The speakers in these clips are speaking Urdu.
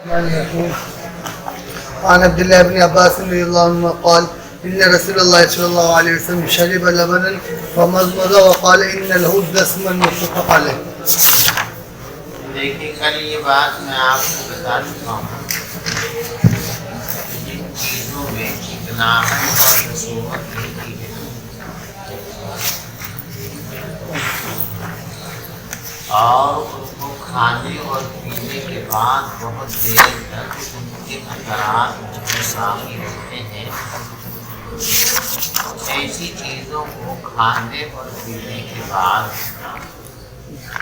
عن عبد الله بن عباس رضي الله عنهما قال إن رسول الله صلى الله عليه وسلم شرب لبنا فمضمض وقال إن له دسما متفق عليه. دیکھیں کل یہ بات میں آپ کو بتا چکا ہوں، جن چیزوں میں چکناہٹ اور رسومت نہیں ہے اور ان کو کھانے اور پینے کے بعد بہت دیر تک ان کے اثرات باقی رہتے ہیں، ایسی چیزوں کو کھانے اور پینے کے بعد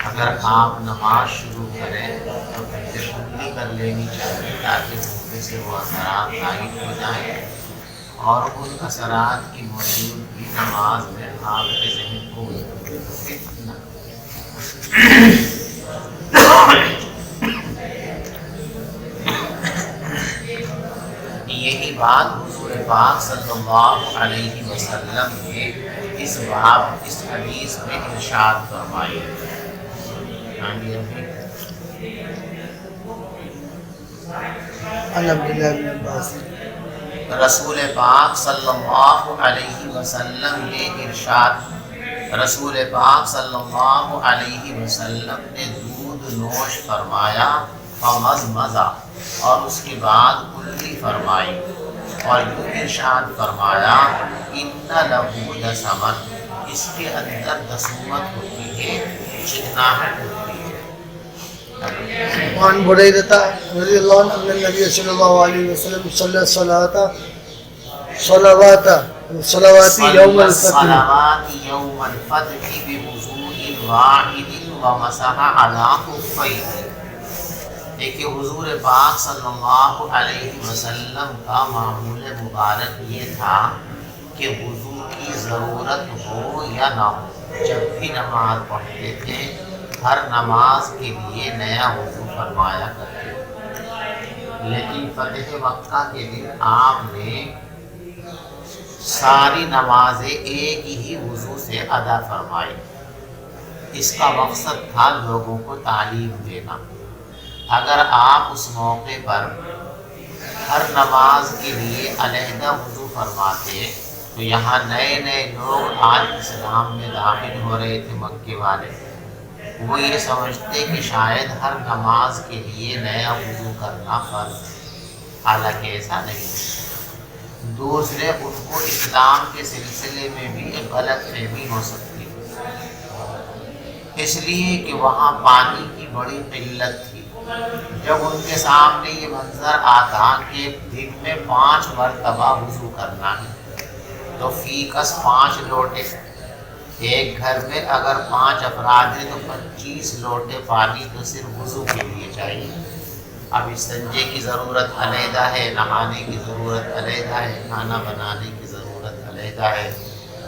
اگر آپ نماز شروع کریں تو کلی کر لینی چاہیے تاکہ منہ سے وہ اثرات غائب ہو جائیں اور ان اثرات کی موجودگی نماز میں آپ کے ذہن کو یہی بات حضور پاک صلی اللہ علیہ وسلم نے اس باب اس حدیث میں ارشاد فرمائی ہے۔ رسول پاک صلی اللہ علیہ وسلم نے ارشاد، رسول پاک صلی اللہ علیہ وسلم نے دودھ نوش فرمایا فمضمضہ اور اس کے بعد کلی فرمائی اور یوں ارشاد فرمایا ان لہو دسمن، اس کے اندر دسومت ہوتی ہے، چکناہٹ ہوتی ہے۔ وعن بريدة رضي الله عنه أن النبي صلى الله عليه وسلم صلى صلوات يوم الفتح بوضوء واحد ومسح على خفيه۔ دیکھیے حضور پاک صلی اللہ علیہ وسلم کا معمول مبارک یہ تھا کہ وضو کی ضرورت ہو یا نہ ہو، جب بھی نماز پڑھتے تھے ہر نماز کے لیے نیا وضو فرمایا کرتے تھے، لیکن فتح مکہ کے دن آپ نے ساری نمازیں ایک ہی وضو سے ادا فرمائی۔ اس کا مقصد تھا لوگوں کو تعلیم دینا۔ اگر آپ اس موقع پر ہر نماز کے لیے علیحدہ وضو فرماتے تو یہاں نئے نئے لوگ آج اسلام میں داخل ہو رہے تھے، مکے والے، وہ یہ سمجھتے کہ شاید ہر نماز کے لیے نیا وضو کرنا فرض ہے، حالانکہ ایسا نہیں۔ دوسرے ان کو اسلام کے سلسلے میں بھی ایک غلط فہمی ہو سکتی ہے، اس لیے کہ وہاں پانی کی بڑی قلت تھی۔ جب ان کے سامنے یہ منظر آتا کہ دن میں 5 مرتبہ وضو کرنا ہے تو فی کس 5 لوٹے، ایک گھر میں اگر 5 افراد ہیں تو 25 لوٹے پانی تو صرف وضو کے لیے چاہیے۔ اب استنجے کی ضرورت علیحدہ ہے، نہانے کی ضرورت علیحدہ ہے، کھانا بنانے کی ضرورت علیحدہ ہے،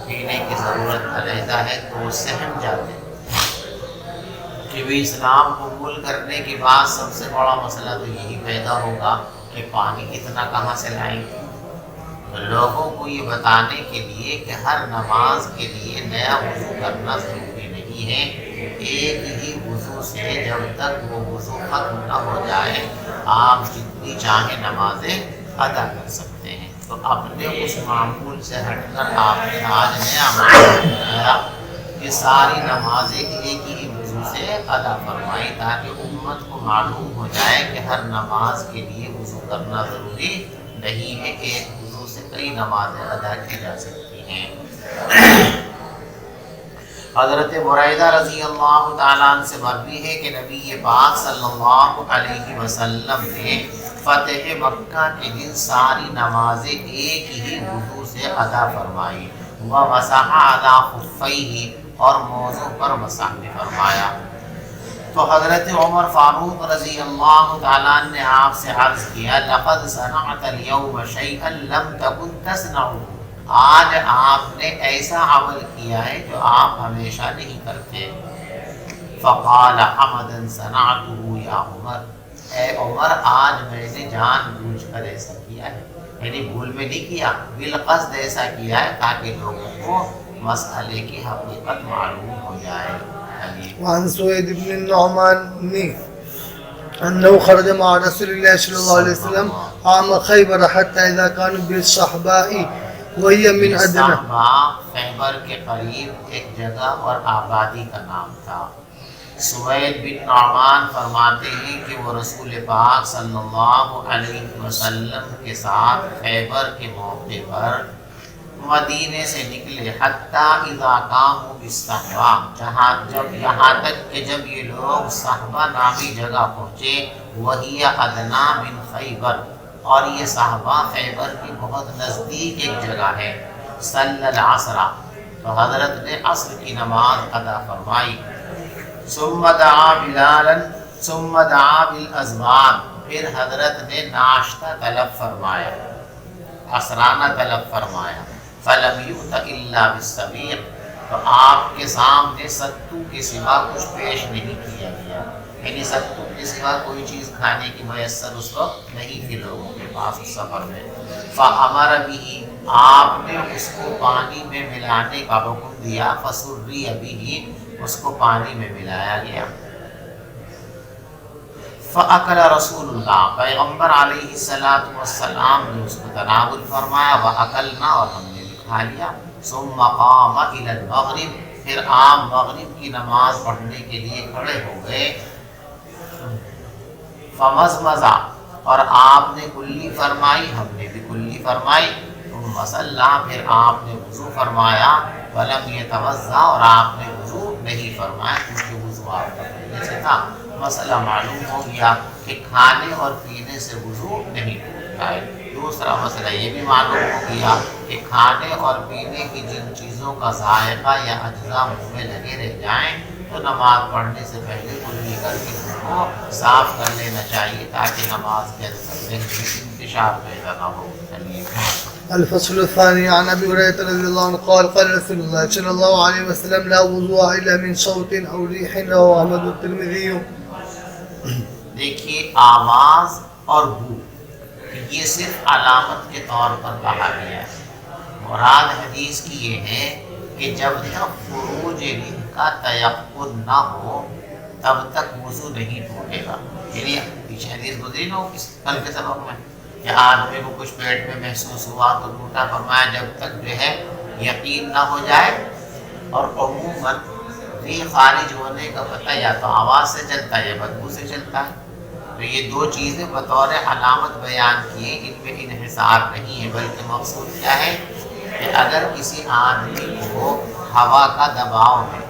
پینے کی ضرورت علیحدہ ہے، تو وہ سہم جاتے ہیں کہ بھی اسلام قبول کرنے کے بعد سب سے بڑا مسئلہ تو یہی پیدا ہوگا کہ پانی اتنا کہاں سے لائیں گے۔ لوگوں کو یہ بتانے کے لیے کہ ہر نماز کے لیے نیا وضو کرنا ضروری نہیں ہے، ایک ہی وضو سے جب تک وہ وضو ختم نہ ہو جائے آپ جتنی چاہیں نمازیں ادا کر سکتے ہیں۔ تو اپنے اس معمول سے ہٹ کر آپ نے آج نیا معمول بنایا کہ ساری نمازیں ایک ہی وضو سے ادا فرمائی تاکہ امت کو معلوم ہو جائے کہ ہر نماز کے لیے وضو کرنا ضروری نہیں ہے، ایک وضو سے کئی نمازیں ادا کی جا سکتی ہیں۔ حضرت بريدہ رضی اللہ تعالیٰ عنہ سے مروی ہے کہ نبی پاک صلی اللہ علیہ وسلم نے فتح مکہ کے دن ساری نمازیں ایک ہی وضو سے ادا فرمائی، ومسح علی خفیہ اور موضوع پر مسح بھی فرمایا۔ تو حضرت عمر فاروق رضی اللہ تعالیٰ عنہ نے آپ سے عرض کیا لقد صنعت اليوم شیئا لم تکن تصنعه، آج آپ نے ایسا عمل کیا ہے جو آپ ہمیشہ نہیں کرتے۔ فقال حمدا صنعته یا عمر، اے عمر آج میں نے جان بوجھ کر ایسا کیا ہے، یعنی بھول میں نہیں کیا، بالقصد ایسا کیا ہے تاکہ لوگوں کو مسئلے کی حقیقت معلوم ہو جائے۔ وعن سوید بن النعمان أنه خرج مع رسول الله صلى الله عليه وسلم عام خيبر حتى إذا كانوا بالصحباء وهي من أدنى. صحبا خیبر کے قریب ایک جگہ اور آبادی کا نام تھا. سوید بن نعمان فرماتے ہیں کہ وہ رسول پاک صلی اللہ علیہ وسلم کے ساتھ خیبر کے موقع پر مدینے سے نکلے حتیٰ اذا قاموا بالصحبا، یہاں تک کہ جب یہ لوگ صحبا نامی جگہ پہنچے، وہی ادنا من خیبر، اور یہ صحبا خیبر کی بہت نزدیک ایک جگہ ہے. صلی العصر، تو حضرت نے عصر کی نماز ادا فرمائی. ثم دعا بلالا ثم دعا بالازمان، پھر حضرت نے ناشتہ طلب فرمایا، عصرانہ طلب فرمایا. فلم یؤت الا بالسبیع، تو آپ کے سامنے ستو کے سوا کچھ پیش نہیں کیا گیا، یعنی ستو کے سوا کوئی چیز کھانے کی میسر اس وقت نہیں تھی لوگوں کے پاس اس سفر میں. فامر به، آپ نے اس کو پانی میں ملانے کا حکم دیا. فسری به، اس کو پانی میں ملایا گیا. فاکل رسول اللہ، پیغمبر علیہ السلام نے اس کو تناول فرمایا. واکلنا، اور ہم نے بھی کھا لیا. ثم قام الی المغرب، پھر آپ مغرب کی نماز پڑھنے کے لیے کھڑے ہو گئے. فمزمزا، اور آپ نے کلی فرمائی، ہم نے بھی کلی فرمائی. ثم صلی، پھر آپ نے وضو فرمایا. ولم یتوضا، اور آپ نے وضو نہیں فرمایا کیونکہ وضو آپ کا پہلے سے تھا. مسئلہ معلوم ہو گیا کہ کھانے اور پینے سے وضو نہیں ٹوٹتا ہے. دوسرا مسئلہ یہ بھی معلوم ہو گیا کہ کھانے اور پینے کی جن چیزوں کا ذائقہ یا اجزاء منہ میں لگے رہ جائیں تو نماز پڑھنے سے پہلے کلی کر کے ان کو صاف کر لینا چاہیے تاکہ نماز کے اندر انتشار پیدا نہ ہو. چلیے. الفصل الثاني عن أبي هريرة رضي الله عنه قال قال رسول الله صلى الله عليه وسلم لا وضوء إلا من صوت أو ريح رواه أحمد الترمذي. دیکھیے آواز اور بو یہ صرف علامت کے طور پر کہا گیا ہے. مراد حدیث کی یہ ہے کہ جب تک خروج ریح کا تیقن نہ ہو تب تک وضو نہیں ٹوٹے گا. یعنی پیچھے حدیث گزری نہ ہو کل کے سبق میں کہ آدمی کو کچھ پیٹ میں محسوس ہوا تو ٹوٹا. فرمایا جب تک جو ہے یقین نہ ہو جائے. اور عموماً ریح خارج ہونے کا پتہ یا تو آواز سے چلتا ہے یا بدبو سے چلتا ہے. تو یہ دو چیزیں بطور علامت بیان کیے، ان میں انحصار نہیں ہے بلکہ مقصود کیا ہے کہ اگر کسی آدمی کو ہوا کا دباؤ ہے،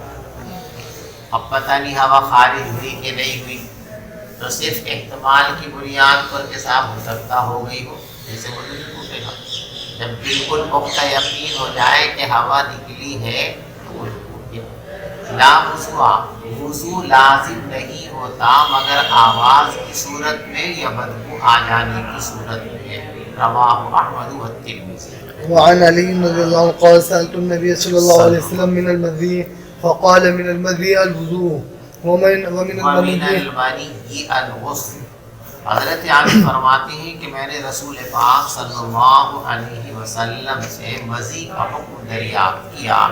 اب پتہ نہیں ہوا خارج ہوئی کہ نہیں ہوئی، تو صرف احتمال کی بنیاد پر کے ساتھ ہو سکتا ہو گئی ہو، جیسے وہ نہیں ٹوٹے گا. جب بالکل پختہ یقین ہو جائے کہ ہوا نکلی ہے تو وہ ٹوٹ گیا. لا وضو لازم نہیں ہوتا مگر آواز کی صورت میں یا بدبو آ جانے کی صورت میں. رواہ احمد والترمذی. وعن علي رضي الله عنه قال سألت النبي صلى الله عليه وسلم من المذي فقال من المذي الوضوء ومن المنی الغسل. حضرت علی فرماتے ہیں کہ میں نے رسول پاک صلی اللہ علیہ وسلم سے مذی کا حکم دریافت کیا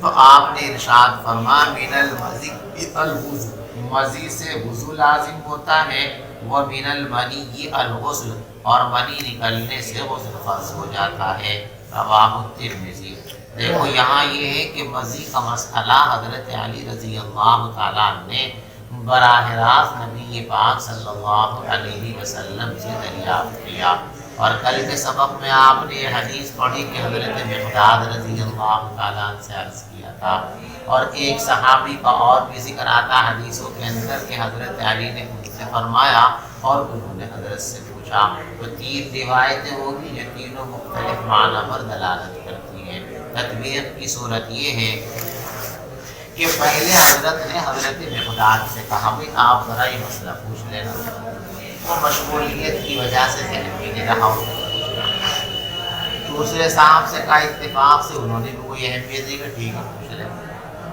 تو آپ نے ارشاد فرما من المذی الوضو، مذی سے وضو لازم ہوتا ہے. ومن المنی الغسل، اور منی نکلنے سے غسل فرض ہو جاتا ہے. رواہ الترمذی. دیکھو یہاں یہ ہے کہ مذی کا مسئلہ حضرت علی رضی اللہ تعالیٰ نے براہ راست نبی پاک صلی اللہ علیہ وسلم سے دریافت کیا. اور کل کے سبق میں آپ نے یہ حدیث پڑھی کہ حضرت مقداد رضی اللہ تعالیٰ سے عرض کیا تھا. اور ایک صحابی کا اور بھی ذکر آتا حدیثوں کے اندر کہ حضرت علی نے ان سے فرمایا اور انہوں نے حضرت سے پوچھا. تو تین روایتیں ہوگی جو تینوں مختلف معنی پر دلالت کرتی ہیں. تطبیق کی صورت یہ ہے کہ پہلے حضرت نے حضرت مقداد سے کہا بھائی آپ ذرا یہ مسئلہ پوچھ لینا. وہ مشغولیت کی وجہ سے ذہن میں نہیں رہا ہو. دوسرے صاحب سے کہا اتفاق سے انہوں نے بھی کوئی اہمیت دی کہ ٹھیک ہے پوچھ لیں،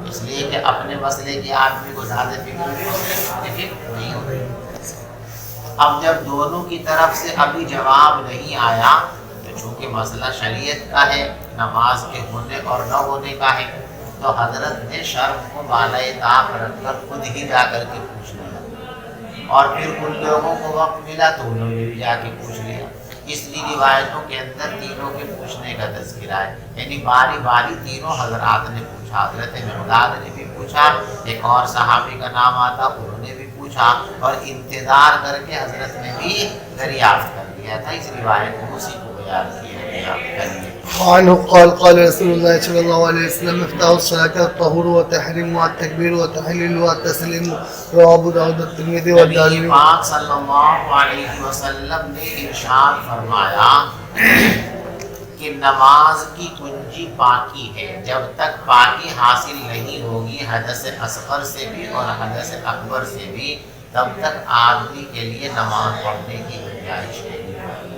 اس لیے کہ اپنے مسئلے کی آدمی کو زیادہ فکر نہیں ہوتی. اب جب دونوں کی طرف سے ابھی جواب نہیں آیا تو چونکہ مسئلہ شریعت کا ہے، نماز کے ہونے اور نہ ہونے کا ہے، تو حضرت نے شرم کو بالائے طاق رکھ کر خود ہی جا کر کے پوچھ لیا. اور پھر ان لوگوں کو وقت ملا تو انہوں نے بھی جا کے پوچھ لیا. اس لیے روایتوں کے اندر تینوں کے پوچھنے کا تذکرہ ہے، یعنی باری باری تینوں حضرات نے پوچھا. حضرت مقداد نے بھی پوچھا، ایک اور صحابی کا نام آتا انہوں نے بھی پوچھا، اور انتظار کر کے حضرت نے بھی دریافت کر لیا تھا. اس روایت کو اسی کو بیان کیا گیا. وعنه قال قال رسول الله صلى الله عليه وسلم مفتاح الصلاة الطهور وتحريمها التكبير وتحليلها التسليم. رواه ابو داود الترمذي والدارمي. نبی پاک صلی اللہ علیہ وسلم نے ارشاد فرمایا کہ نماز کی کنجی پاکی ہے. جب تک پاکی حاصل نہیں ہوگی حدث اصغر سے بھی اور حدث اکبر سے بھی، تب تک آدمی کے لیے نماز پڑھنے کی گنجائش نہیں ہوگی.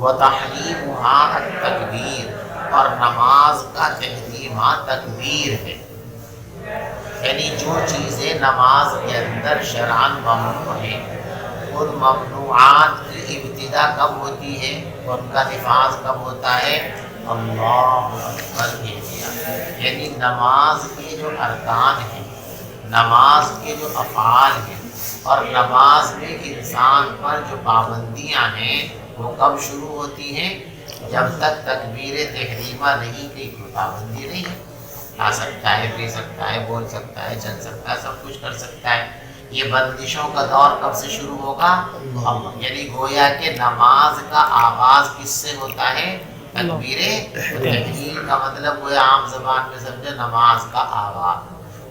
وَتَحْرِيمُهَا التَّكْبِيرُ، اور نماز کا تحریمہ تکبیر ہے. یعنی جو چیزیں نماز کے اندر شرعاً ممنوع ہیں، ان ممنوعات کی ابتدا کب ہوتی ہے، ان کا نفاذ کب ہوتا ہے؟ اللہ اکبر کے دیا. یعنی نماز کے جو ارکان ہیں، نماز کے جو افعال ہیں، اور نماز میں انسان پر جو پابندیاں ہیں، وہ کب شروع ہوتی ہیں؟ جب تک تکبیر تحریمہ نہیں کی کوئی پابندی نہیں ہے. کھا سکتا ہے، پی سکتا ہے، بول سکتا ہے، چل سکتا ہے، سب کچھ کر سکتا ہے. یہ بندشوں کا دور کب سے شروع ہوگا؟ یعنی گویا کہ نماز کا آغاز کس سے ہوتا ہے؟ تکبیر تحریم کا مطلب وہ عام زبان میں سمجھے نماز کا آغاز.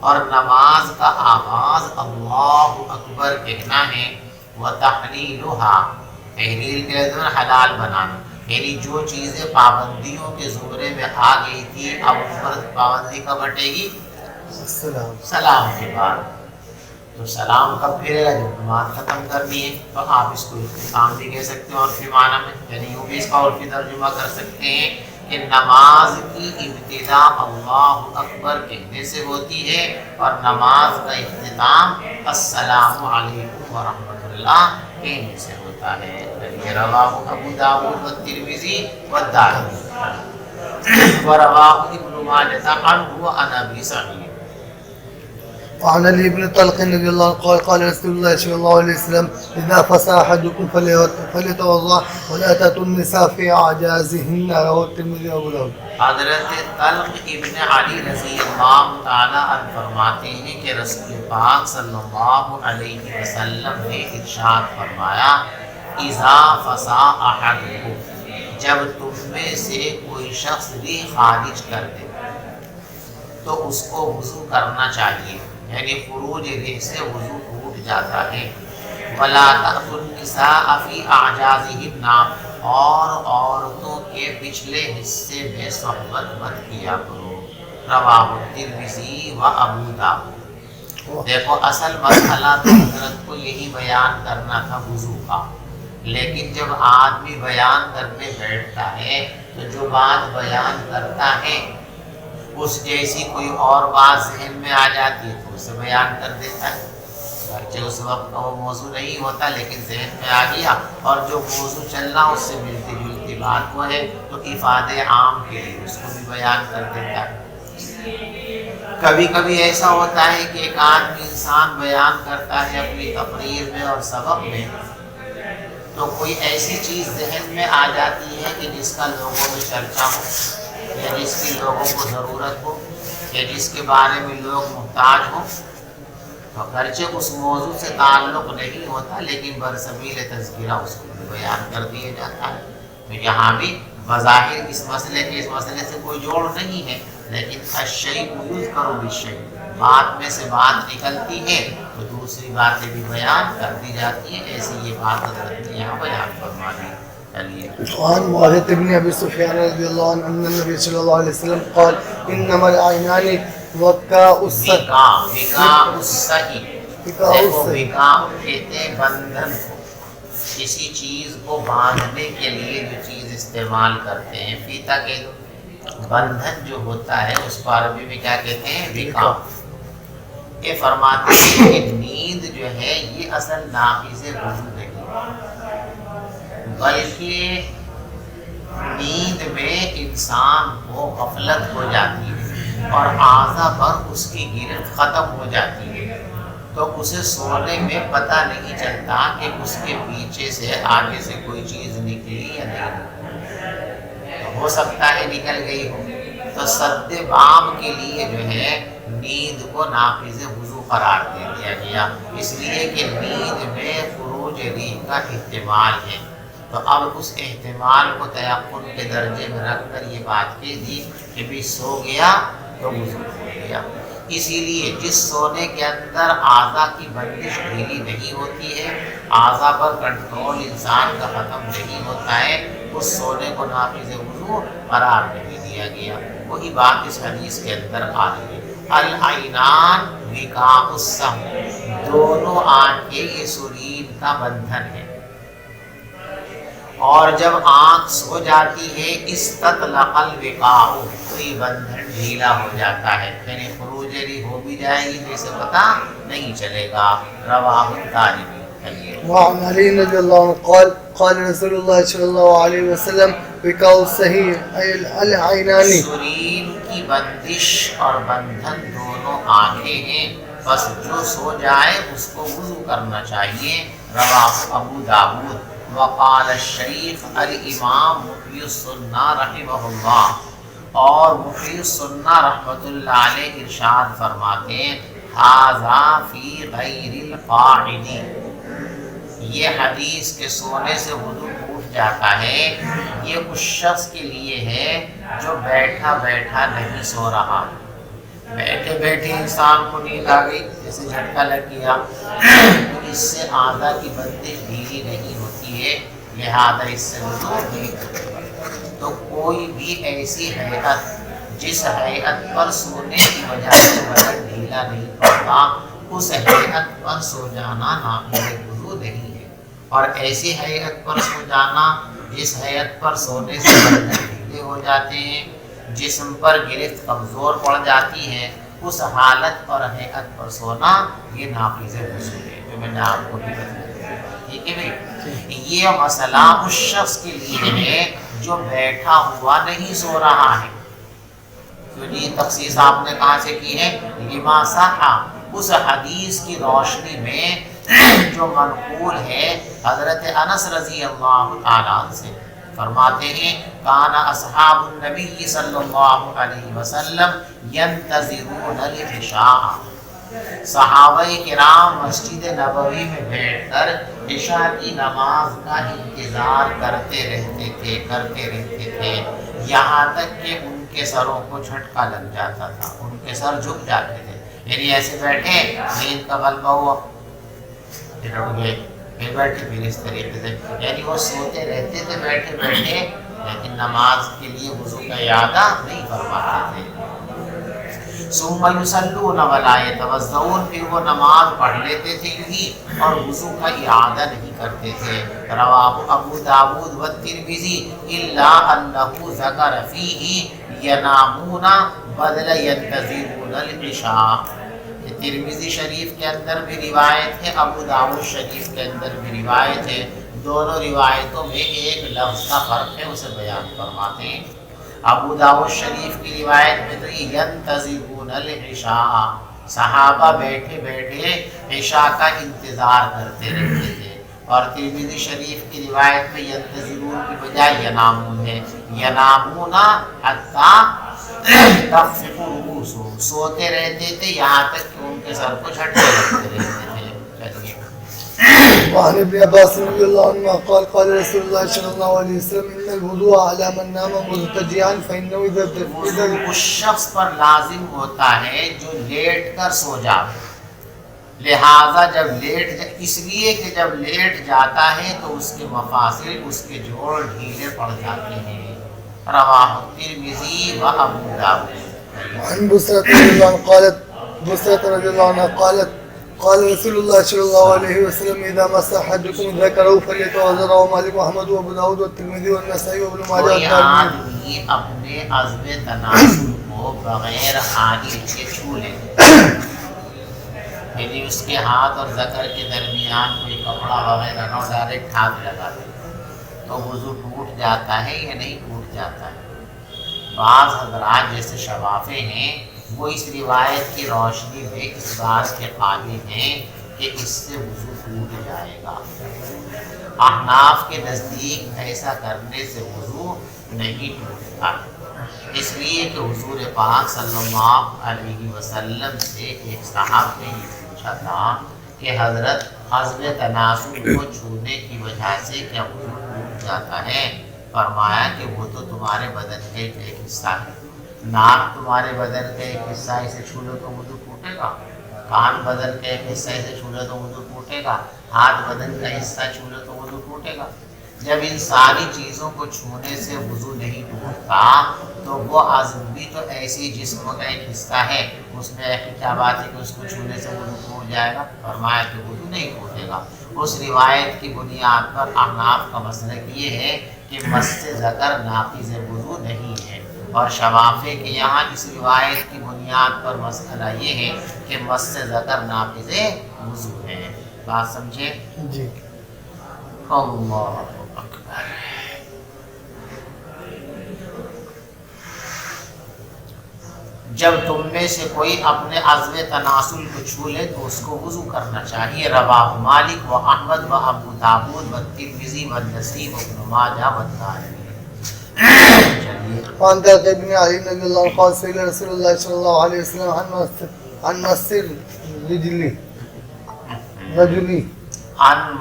اور نماز کا آغاز اللہ اکبر کہنا ہے. وَتَحْلِيلُهَا، تحلیل کے لئے حلال بنانا، یعنی جو چیزیں پابندیوں کے زمرے میں آ گئی تھی اب اس پر پابندی کب ہٹے گی؟ سلام کے بعد. تو سلام کب پھرے گا؟ جب نماز ختم کرنی ہے. تو آپ اس کو اختتام بھی کہہ سکتے ہیں عرفی معنی میں، یعنی یوں بھی اس کا عرفی ترجمہ کر سکتے ہیں کہ نماز کی ابتدا اللہ اکبر کہنے سے ہوتی ہے، اور نماز کا اختتام السلام علیکم ورحمۃ اللہ کہنے سے ہوتا ہے. رواہ ابو داؤد والترمذی والدارمی ورواہ ابن ماجہ عنہ عن ابی سعید. وعن علي بن طلق رضي الله عنه قال قال رسول الله صلى الله عليه وسلم إذا فسى أحدكم فليتوضأ ولا تأتوا النساء في أعجازهن. رواه الترمذي وأبو داود. حضرت طلق ابن علی رضی اللہ تعالیٰ عنہ فرماتے ہیں کہ رسول پاک صلی اللہ علیہ وسلم نے ارشاد فرمایا اذا فسا احدکم، جب تم میں سے کوئی شخص بھی خارج کر دے تو اس کو وضو کرنا چاہیے، یعنی خروج ریح سے وضو ٹوٹ جاتا ہے. وَلَا تَأْتُوا النِّسَاءَ فِي أَعْجَازِهِنَّ، اور عورتوں کے پچھلے حصے میں صحبت مت کیا کرو. رواہ الترمذی و ابو داؤد. دیکھو اصل مسئلہ تو حضرت کو یہی بیان کرنا تھا وضو کا، لیکن جب آدمی بیان کرنے بیٹھتا ہے تو جو بات بیان کرتا ہے اس جیسی کوئی اور بات ذہن میں آ جاتی ہے تو اسے بیان کر دیتا ہے. اگرچہ اس وقت کا وہ موضوع نہیں ہوتا لیکن ذہن میں آ گیا، اور جو موضوع چلنا اس سے ملتی جلتی بات وہ ہے تو افادے عام کے لیے اس کو بھی بیان کر دیتا ہے. کبھی کبھی ایسا ہوتا ہے کہ ایک آدمی انسان بیان کرتا ہے اپنی تقریر میں اور سبق میں، تو کوئی ایسی چیز ذہن میں آ جاتی ہے کہ جس کا لوگوں میں چرچا ہو، یا جس کی لوگوں کو ضرورت ہو، یا جس کے بارے میں لوگ محتاج ہوں. تو اگرچہ اس موضوع سے تعلق نہیں ہوتا لیکن برسبیل تذکرہ اس کو بھی بیان کر دیا جاتا ہے. تو یہاں بھی بظاہر اس مسئلے سے کوئی جوڑ نہیں ہے، لیکن الشیء یذکر بالشیء، بات میں سے بات نکلتی ہے تو دوسری باتیں بھی بیان کر دی جاتی ہیں. ایسی یہ بات حضرت نے یہاں بیان فرما دی. وعن معاوية بن أبي سفيان رضي الله عنه أن النبي صلى الله عليه وسلم قال إنما العينان وكاء السهي. دیکھو وکاء کہتے ہیں بندھن کو، کسی چیز کو باندھنے کے لیے جو چیز استعمال کرتے ہیں. فیتا کے بندھن جو ہوتا ہے اس کو عربی میں کیا کہتے ہیں؟ وکاء. یہ فرماتے ہیں کہ نیند جو ہے یہ اصل ناقض وضو نہیں، بلکہ نیند میں انسان کو غفلت ہو جاتی ہے اور اعضاء پر اس کی گرفت ختم ہو جاتی ہے. تو اسے سونے میں پتہ نہیں چلتا کہ اس کے پیچھے سے آگے سے کوئی چیز نکلی یا نہیں، تو ہو سکتا ہے نکل گئی ہو، تو سد باب کے لیے جو ہے نیند کو ناقض وضو قرار دے دیا گیا، اس لیے کہ نیند میں خروج ریح کا احتمال ہے۔ تو اب اس احتمال کو تیقن کے درجے میں رکھ کر یہ بات کہہ دی کہ بھی سو گیا تو وضو ہو گیا۔ اسی لیے جس سونے کے اندر اعضاء کی بندش ڈھیلی نہیں ہوتی ہے، اعضاء پر کنٹرول انسان کا ختم نہیں ہوتا ہے، اس سونے کو ناقض وضو قرار نہیں دیا گیا۔ وہی بات اس حدیث کے اندر آ رہی ہے، العینان وقاء السم، دونوں آنکھیں یہ سرین کا بندھن ہے، اور جب آنکھ سو جاتی ہے استطلق الوقاء، تو یہ بندھن ڈھیلا ہو جاتا ہے، یعنی خروج ریح ہو بھی جائے گی جیسے پتہ نہیں چلے گا۔ رواہ الدارمی۔ وعن علي رضي الله عنه قال قال رسول الله صلى الله عليه وسلم وقاء الصحيح أي العينان، سرین کی بندش اور بندھن دونوں آنکھیں ہیں، بس جو سو جائے اس کو وضو کرنا چاہیے۔ رواہ ابو داود۔ وقال الشیخ الامام مفتی السنہ رحمہ اللہ، اور مفتی السنہ رحمۃ اللہ علیہ ارشاد فرماتے ہیں، ھذا فی غیر القاعد، یہ حدیث کے سونے سے وضو ٹوٹ جاتا ہے، یہ اس شخص کے لیے ہے جو بیٹھا بیٹھا نہیں سو رہا، بیٹھے بیٹھے انسان کو نیند آ گئی، جیسے جھٹکا لگ گیا، تو اس سے اعضاء کی بندش ڈھیلی نہیں ہوتی ہے، لہذا اس سے وضو نہیں کرتا۔ تو کوئی بھی ایسی ہیئت جس ہیئت پر سونے کی وجہ سے بدن ڈھیلا نہیں پڑتا، اس ہیئت پر سو جانا ناقض وضو نہیں ہے، اور ایسی ہیئت پر سو جانا جس ہیئت پر سونے سے بدن ڈھیلے ہو جاتے ہیں، جسم پر گرفت کمزور پڑ جاتی ہے، اس حالت اور ہیئت پر سونا یہ ناقض وضو ہے، جو میں نے آپ کو بھی بتایا۔ ٹھیک ہے بھائی، یہ مسئلہ اس شخص کے لیے ہے جو بیٹھا ہوا نہیں سو رہا ہے، کیونکہ یہ تخصیص آپ نے کہاں سے کی ہے؟ لما صح، اس حدیث کی روشنی میں جو منقول ہے حضرت انس رضی اللہ تعالیٰ عنہ سے، فرماتے ہیں کان اصحاب النبی صلی اللہ علیہ وسلم ینتظرون العشاء، صحابہ کرام مسجد نبوی میں بیٹھ کر عشاء کی نماز کا انتظار کرتے رہتے تھے، یہاں تک کہ ان کے سروں کو جھٹکا لگ جاتا تھا، ان کے سر جھک جاتے تھے، یعنی ایسے بیٹھے نیند کا غلبہ ہوا، پھر اٹھ گئے، پھر بیٹھے، پھر اس طریقے سے، یعنی وہ سوتے رہتے تھے بیٹھے بیٹھے، لیکن نماز کے لیے وضو کا اعادہ نہیں فرماتے تھے۔ ثم یصلون ولا یتوضؤون، پھر وہ نماز پڑھ لیتے تھے ہی اور وضو کا اعادہ نہیں کرتے تھے۔ رواہ ابو داود والترمذی الا انہ ذکر فیہ ینامون بدل ینتظرون العشاء، ترمذی شریف کے اندر بھی روایت ہے، ابو داود شریف کے اندر بھی روایت ہے، دونوں روایتوں میں ایک لفظ کا فرق ہے، اسے بیان فرماتے ہیں۔ ابو داود شریف کی روایت میں تو یہ ینتظرون العشاء، صحابہ بیٹھے بیٹھے عشاء کا انتظار کرتے رہتے تھے، اور ترمذی شریف کی روایت میں ینتظرون کی بجائے ینامون ہے، ینامون حتی تخفق رؤوسهم، سوتے رہتے تھے یہاں تک کہ ان کے سر کو جھٹکے لگتے رہتے تھے۔ وعن ابن عباس رضي الله عنهما قال قال رسول الله صلى الله عليه وسلم ان الوضوء على من نام مضطجعا فانه اذا اس شخص پر لازم ہوتا ہے جو لیٹ کر سو جائے، لہذا جب اس لیے کہ جب لیٹ جاتا ہے تو اس کے مفاصل، اس کے جوڑ ڈھیلے پڑ جاتے ہیں۔ رواہ الترمذی و ابو داود۔ عن بصرة رضي الله عنها قالت بصرة رضي الله عنها قالت قال رسول الله صلى الله عليه وسلم اذا مس احدكم ذكره فليتوضا، رواه مالك واحمد وابو داود والترمذي والنسائي وابن ماجه کوئی والدارمي۔ آدمی اپنے عزم تناسل کو بغیر حاجت کے چھو لے، یعنی اس کے ہاتھ اور ذکر کے درمیان کوئی کپڑا وغیرہ نہ، ڈائریکٹ ہاتھ لگا دے، تو وضو ٹوٹ جاتا ہے یا نہیں ٹوٹ جاتا ہے؟ بعض حضرات جیسے شوافے ہیں وہ اس روایت کی روشنی میں اس بات کے قائل ہیں کہ اس سے وضو ٹوٹ جائے گا۔ احناف کے نزدیک ایسا کرنے سے وضو نہیں ٹوٹتا، اس لیے کہ حضور پاک صلی اللہ علیہ وسلم سے ایک صاحب نے یہ پوچھا تھا کہ حضرت عضو تناسل کو چھونے کی وجہ سے کیا وضو ٹوٹ جاتا ہے؟ فرمایا کہ وہ تو تمہارے بدن کا ایک حصہ ہے، ناک تمہارے بدن کا ایک حصہ ہے، اسے چھو لو تو وضو ٹوٹے گا، کان بدن کا ایک حصہ ہے، اسے چھو لو تو وضو ٹوٹے گا، ہاتھ بدن کا حصہ چھو لو تو وضو ٹوٹے گا۔ جب ان ساری چیزوں کو چھونے سے وضو نہیں ٹوٹتا تو وہ عضو بھی تو ایسی جسم کا ایک حصہ ہے، اس میں ایسی کیا بات ہے کہ اس کو چھونے سے وضو ٹوٹ جائے گا؟ فرمایا کہ وضو نہیں ٹوٹے گا۔ اس روایت کی بنیاد پر احناف کا مسلک یہ ہے کہ مس ذکر ناقض وضو نہیں ہے، اور شوافی کے یہاں اس روایت کی بنیاد پر مسئلہ یہ ہے کہ مس ذکر ناقض وضو ہے۔ بات سمجھے؟ جی۔ اللہ اکبر۔ جب تم میں سے کوئی اپنے عضو تناسل کو چھو لے تو اس کو وضو کرنا چاہیے۔ رواہ مالک و احمد و ابو داود و ترمذی و نسائی و ابن ماجہ و الدارمی۔ وعن طلق بن علي رضي الله عنه قال سئل رسول الله صلى الله عليه وسلم عن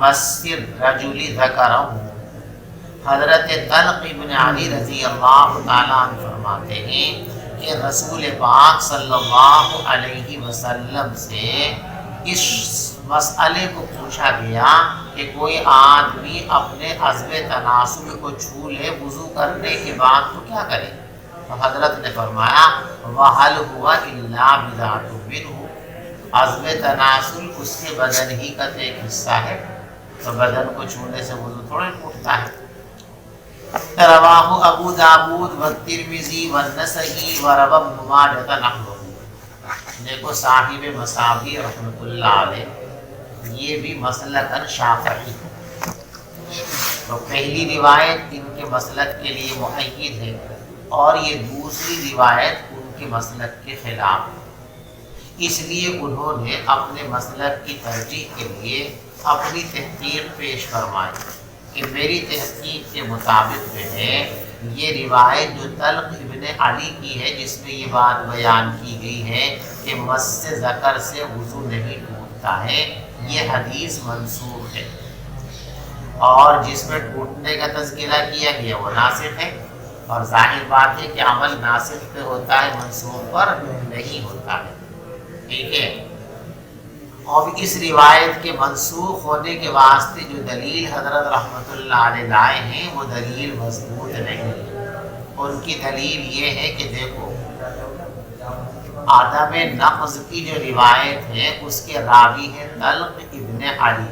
مس رجلی ذکرہ۔ حضرت طلق بن علی رضی اللہ تعالیٰ عنہ فرماتے ہیں کہ رسول پاک صلی اللہ علیہ وسلم سے اس مسئلے کو پوچھا گیا کہ کوئی آدمی اپنے عضو تناسل کو چھو لے وضو کرنے کے بعد تو کیا کرے؟ تو حضرت نے فرمایا وَهَلْ هُوَ إِلَّا بِذَاتُ مِنْهُ، عضو تناسل اس کے بدن ہی کا ایک حصہ ہے، تو بدن کو چھونے سے وضو تھوڑے ٹوٹتا ہے۔ رواہ ابو داود والترمذی والنسائی وروا ابن ماجہ نحوہ۔ دیکھو صاحب مصابیح رحمۃ اللہ علیہ یہ بھی مسلک شافعی ہے، تو پہلی روایت ان کے مسلک کے لیے مؤید ہے اور یہ دوسری روایت ان کے مسلک کے خلاف ہے، اس لیے انہوں نے اپنے مسلک کی ترجیح کے لیے اپنی تحقیق پیش فرمائی کہ میری تحقیق کے مطابق جو ہے یہ روایت جو طلق ابن علی کی ہے جس میں یہ بات بیان کی گئی ہے کہ مس ذکر سے وضو نہیں ٹوٹتا ہے، یہ حدیث منسوخ ہے، اور جس میں ٹوٹنے کا تذکرہ کیا گیا وہ ناسخ ہے، اور ظاہر بات ہے کہ عمل ناسخ پہ ہوتا ہے منسوخ پر نہیں ہوتا ہے، ٹھیک ہے۔ اور اس روایت کے منسوخ ہونے کے واسطے جو دلیل حضرت رحمۃ اللہ علیہ لائے ہیں وہ دلیل مضبوط نہیں ہے۔ ان کی دلیل یہ ہے کہ دیکھو عدم نقض کی جو روایت ہے اس کے راوی ہے طلق ابن علی،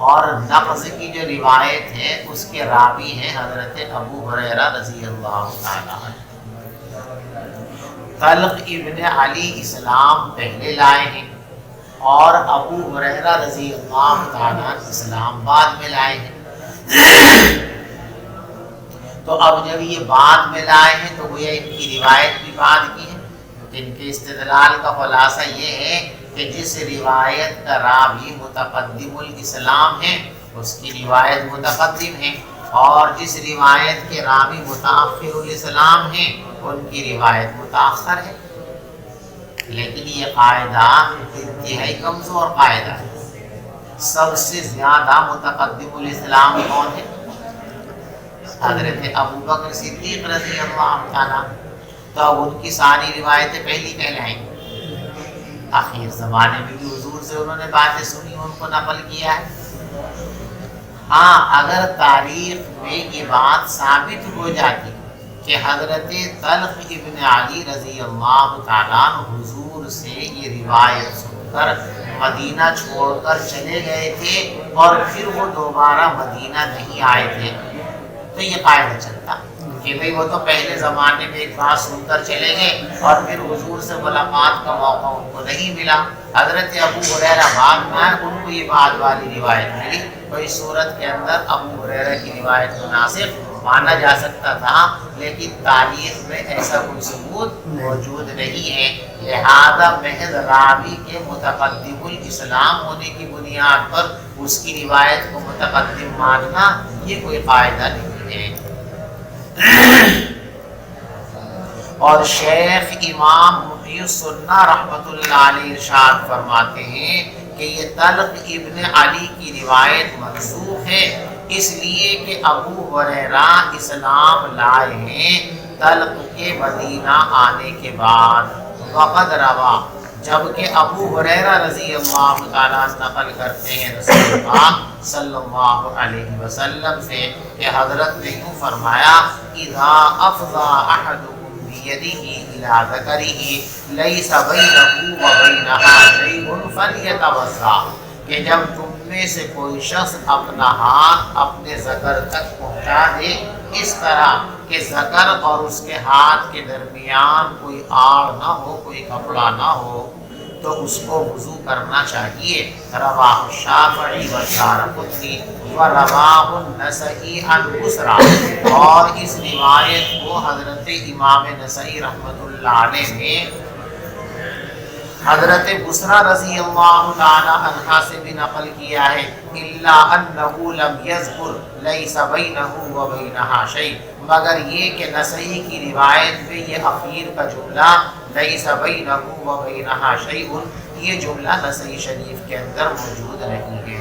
اور نقض کی جو روایت ہے اس کے راوی ہے حضرت ابو ہریرہ رضی اللہ تعالیٰ عنہ۔ طلق ابن علی اسلام پہلے لائے ہیں اور ابو ہریرہ رضی اللہ تعالیٰ اسلام بعد میں لائے ہیں، تو اب جب یہ بعد میں لائے ہیں تو گویا ان کی روایت بھی بعد کی ہے۔ ان کے استدلال کا خلاصہ یہ ہے کہ جس روایت کا راوی متقدم الاسلام ہے اس کی روایت متقدم ہے، اور جس روایت کے راوی متاخر الاسلام ہیں ان کی روایت متاخر ہے۔ لیکن یہ قاعدہ انتہائی کمزور قاعدہ ہے۔ سب سے زیادہ متقدم الاسلام کون ہے؟ حضرت ابو بکر صدیق رضی اللہ تعالیٰ، تو اب ان کی ساری روایتیں پہلی کہلائیں گی۔ آخر زمانے میں بھی حضور سے انہوں نے باتیں سنی، ان کو نقل کیا ہے۔ ہاں اگر تاریخ میں یہ بات ثابت ہو جاتی کہ حضرت طلق ابن علی رضی اللہ تعالیٰ حضور سے یہ روایت سن کر مدینہ چھوڑ کر چلے گئے تھے اور پھر وہ دوبارہ مدینہ نہیں آئے تھے، تو یہ قاعدہ چلتا کہ بھئی وہ تو پہلے زمانے میں ایک بات سن کر چلے گئے اور پھر حضور سے ملاقات کا موقع ان کو نہیں ملا۔ حضرت ابو ہریرہ بعد میں آئے، ان کو یہ بعد والی روایت ملی، تو اس صورت کے اندر ابو ہریرہ کی روایت مناسب مانا جا سکتا تھا، لیکن تاریخ میں ایسا کوئی ثبوت موجود نہیں ہے، لہذا محض راوی کے متقدم الاسلام ہونے کی بنیاد پر اس کی روایت کو متقدم ماننا یہ کوئی قاعدہ نہیں ہے۔ اور شیخ امام محی السنہ رحمۃ اللہ علیہ ارشاد فرماتے ہیں کہ یہ طلق ابن علی کی روایت منسوخ ہے، اس لیے کہ ابو ہریرہ اسلام لائے ہیں طلق کے مدینہ آنے کے بعد۔ وقد روا، جبکہ ابو ہریرہ رضی اللہ تعالیٰ نقل کرتے ہیں رسول پاک صلی اللہ علیہ وسلم سے کہ حضرت نے یوں فرمایا، اذا افضى احدکم بيده الى ذکرہ لیس بینہ وبینہا شیء فلیتوضا، کہ جب تم میں سے کوئی شخص اپنا ہاتھ اپنے ذکر تک پہنچا دے اس طرح کہ ذکر اور اس کے ہاتھ کے درمیان کوئی آڑ نہ ہو، کوئی کپڑا نہ ہو، تو اس کو وضو کرنا چاہیے۔ رواہ الشافعی والدارقطنی ورواہ النسائی عن بسرى، اور اس روایت کو حضرت امام نسائی رحمۃ اللہ علیہ نے حضرت بسرہ رضی اللہ تعالی عنہ سے بھی نقل کیا ہے، الا انہ لم یذکر لیس بینہ وبینہا شیء، مگر یہ کہ نسائی کی روایت میں یہ اخیر کا جملہ لیس بینہ وبینہا شیء، یہ جملہ نسائی شریف کے اندر موجود نہیں ہے۔